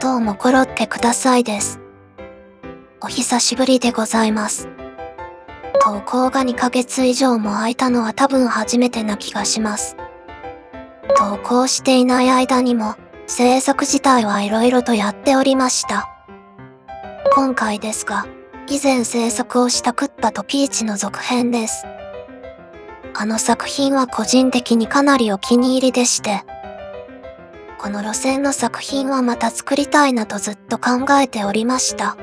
どうもコロッケくださいです。お久しぶりでございます。投稿が2ヶ月以上も空いたのは多分初めてな気がします。投稿していない間にも、制作自体は色々とやっておりました。今回ですが、以前制作をしたクッパとピーチの続編です。あの作品は個人的にかなりお気に入りでして、この路線の作品はまた作りたいなとずっと考えておりました。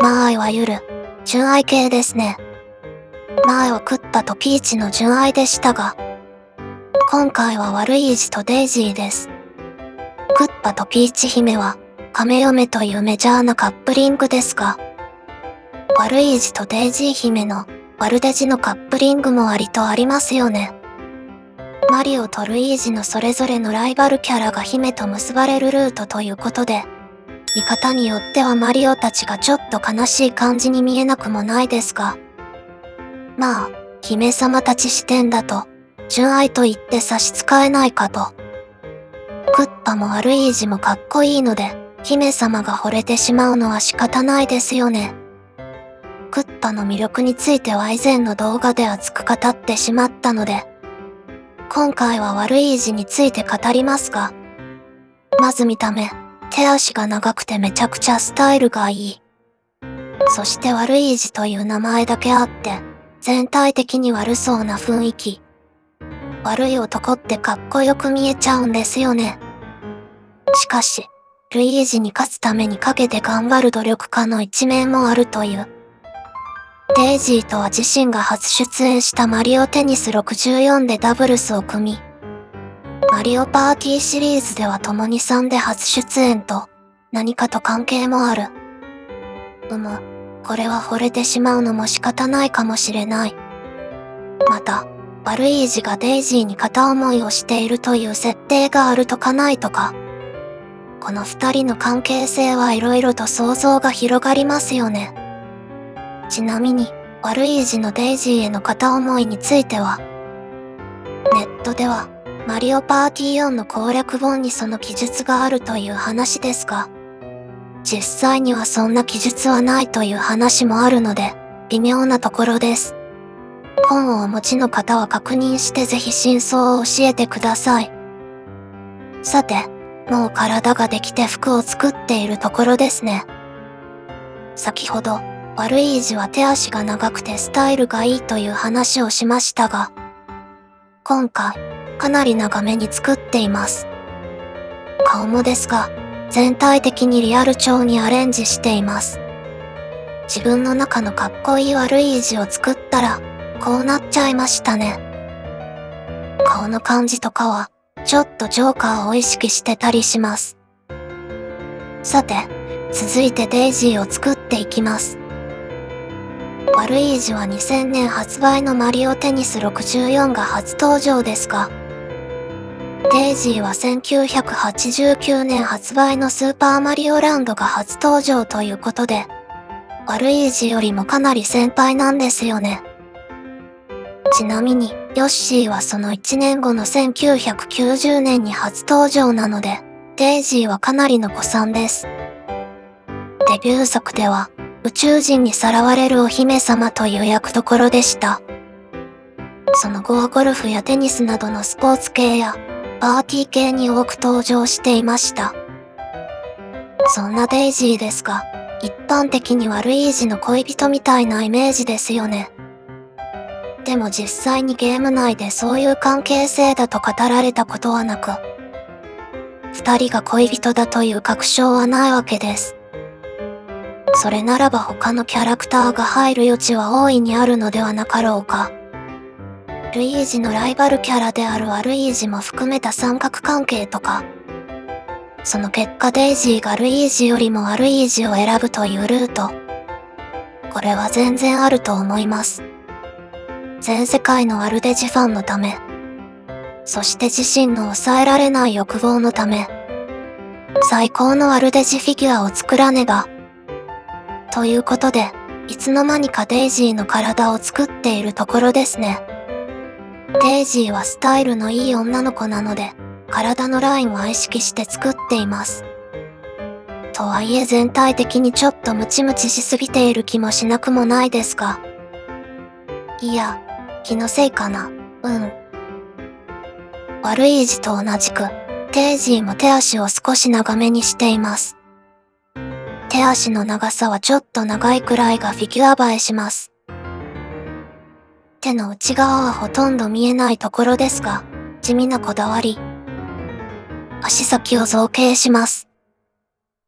まあいわゆる、純愛系ですね。前はクッパとピーチの純愛でしたが、今回は悪い意地とデイジーです。クッパとピーチ姫は、亀嫁というメジャーなカップリングですが、悪い意地とデイジー姫の悪デジのカップリングも割とありますよね。マリオとルイージのそれぞれのライバルキャラが姫と結ばれるルートということで、見方によってはマリオたちがちょっと悲しい感じに見えなくもないですが、まあ、姫様たち視点だと、純愛と言って差し支えないかと。クッパも悪い意地もかっこいいので、姫様が惚れてしまうのは仕方ないですよね。クッパの魅力については以前の動画で熱く語ってしまったので、今回は悪い意地について語りますが、まず見た目、手足が長くてめちゃくちゃスタイルがいい。そして悪い意地という名前だけあって、全体的に悪そうな雰囲気。悪い男ってかっこよく見えちゃうんですよね。しかし、ルイージに勝つためにかけて頑張る努力家の一面もあるという。デイジーとは自身が初出演したマリオテニス64でダブルスを組み、マリオパーティーシリーズでは共に3で初出演と、何かと関係もある。これは惚れてしまうのも仕方ないかもしれない。また、悪い意地がデイジーに片思いをしているという設定があるとかないとか。この二人の関係性は色々と想像が広がりますよね。ちなみに、悪い意地のデイジーへの片思いについては、ネットでは、マリオパーティー4の攻略本にその記述があるという話ですが、実際にはそんな記述はないという話もあるので、微妙なところです。本をお持ちの方は確認してぜひ真相を教えてください。さて、もう体ができて服を作っているところですね。先ほど、悪い意地は手足が長くてスタイルがいいという話をしましたが、今回、かなり長めに作っています。顔もですが、全体的にリアル調にアレンジしています。自分の中のかっこいい悪い意地を作ったら、こうなっちゃいましたね。顔の感じとかは、ちょっとジョーカーを意識してたりします。さて、続いてデイジーを作っていきます。悪い意地は2000年発売のマリオテニス64が初登場ですが、デイジーは1989年発売のスーパーマリオランドが初登場ということで、悪い意地よりもかなり先輩なんですよね。ちなみに、ヨッシーはその1年後の1990年に初登場なので、デイジーはかなりの子さんです。デビュー作では、宇宙人にさらわれるお姫様という役どころでした。その後はゴルフやテニスなどのスポーツ系や、パーティー系に多く登場していました。そんなデイジーですが、一般的に悪い意地の恋人みたいなイメージですよね。でも実際にゲーム内でそういう関係性だと語られたことはなく、二人が恋人だという確証はないわけです。それならば他のキャラクターが入る余地は大いにあるのではなかろうか。ルイージのライバルキャラである悪い意地も含めた三角関係とか。その結果デイジーがルイージよりも悪い意地を選ぶというルート。これは全然あると思います。全世界の悪デジファンのため。そして自身の抑えられない欲望のため。最高の悪デジフィギュアを作らねば。ということで、いつの間にかデイジーの体を作っているところですね。デイジーはスタイルのいい女の子なので、体のラインは意識して作っています。とはいえ全体的にちょっとムチムチしすぎている気もしなくもないですが。いや、気のせいかな。悪い字と同じく、テイジーも手足を少し長めにしています。手足の長さはちょっと長いくらいがフィギュア映えします。手の内側はほとんど見えないところですが、地味なこだわり。足先を造形します。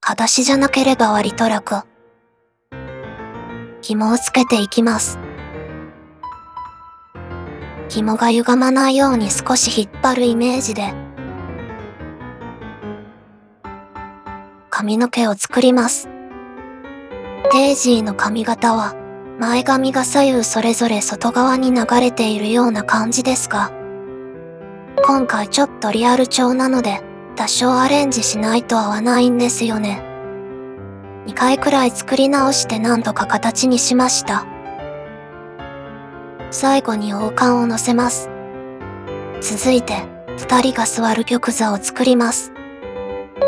裸足じゃなければ割と楽。紐をつけていきます。紐が歪まないように少し引っ張るイメージで、髪の毛を作ります。デイジーの髪型は、前髪が左右それぞれ外側に流れているような感じですが、今回ちょっとリアル調なので、多少アレンジしないと合わないんですよね。2回くらい作り直して何とか形にしました。最後に王冠を乗せます。続いて、2人が座る玉座を作ります。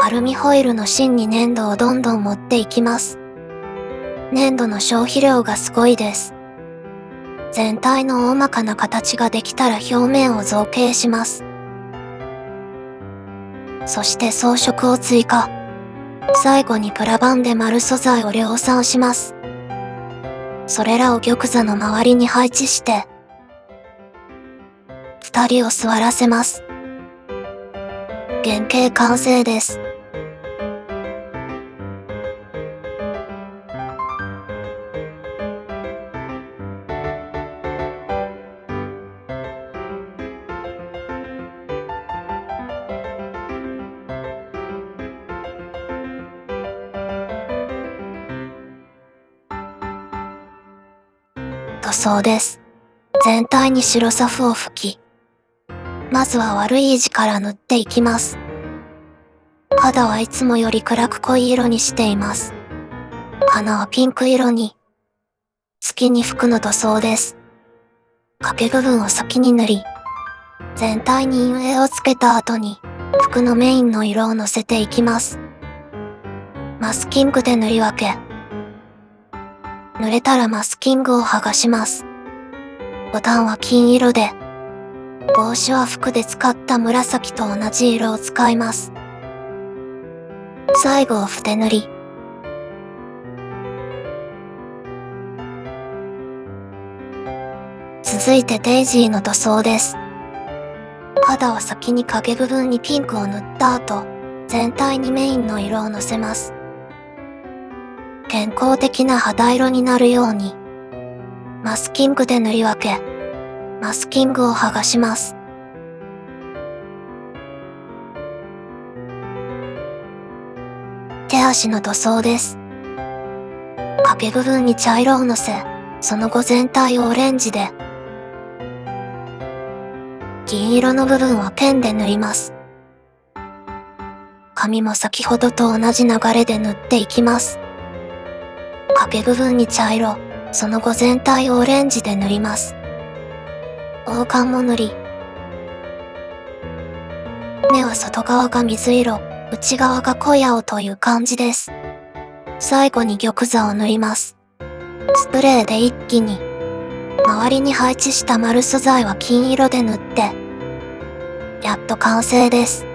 アルミホイルの芯に粘土をどんどん持っていきます。粘土の消費量がすごいです。全体の大まかな形ができたら表面を造形します。そして装飾を追加。最後にプラ板で丸素材を量産します。それらを玉座の周りに配置して、2人を座らせます。原型完成です。塗装です。全体に白サフを吹き、まずは悪い字から塗っていきます。肌はいつもより暗く濃い色にしています。鼻はピンク色に。月に服の塗装です。掛け部分を先に塗り、全体に陰影をつけた後に、服のメインの色をのせていきます。マスキングで塗り分け。塗れたらマスキングを剥がします。ボタンは金色で、帽子は服で使った紫と同じ色を使います。最後をふて塗り。続いてデイジーの塗装です。肌は先に影部分にピンクを塗った後、全体にメインの色をのせます。健康的な肌色になるように、マスキングで塗り分け、マスキングを剥がします。手足の塗装です。影部分に茶色をのせ、その後全体をオレンジで、銀色の部分はペンで塗ります。髪も先ほどと同じ流れで塗っていきます。影部分に茶色、その後全体をオレンジで塗ります。王冠も塗り、目は外側が水色、内側が濃い青という感じです。最後に玉座を塗ります。スプレーで一気に、周りに配置した丸素材は金色で塗って、やっと完成です。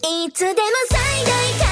いつでも最大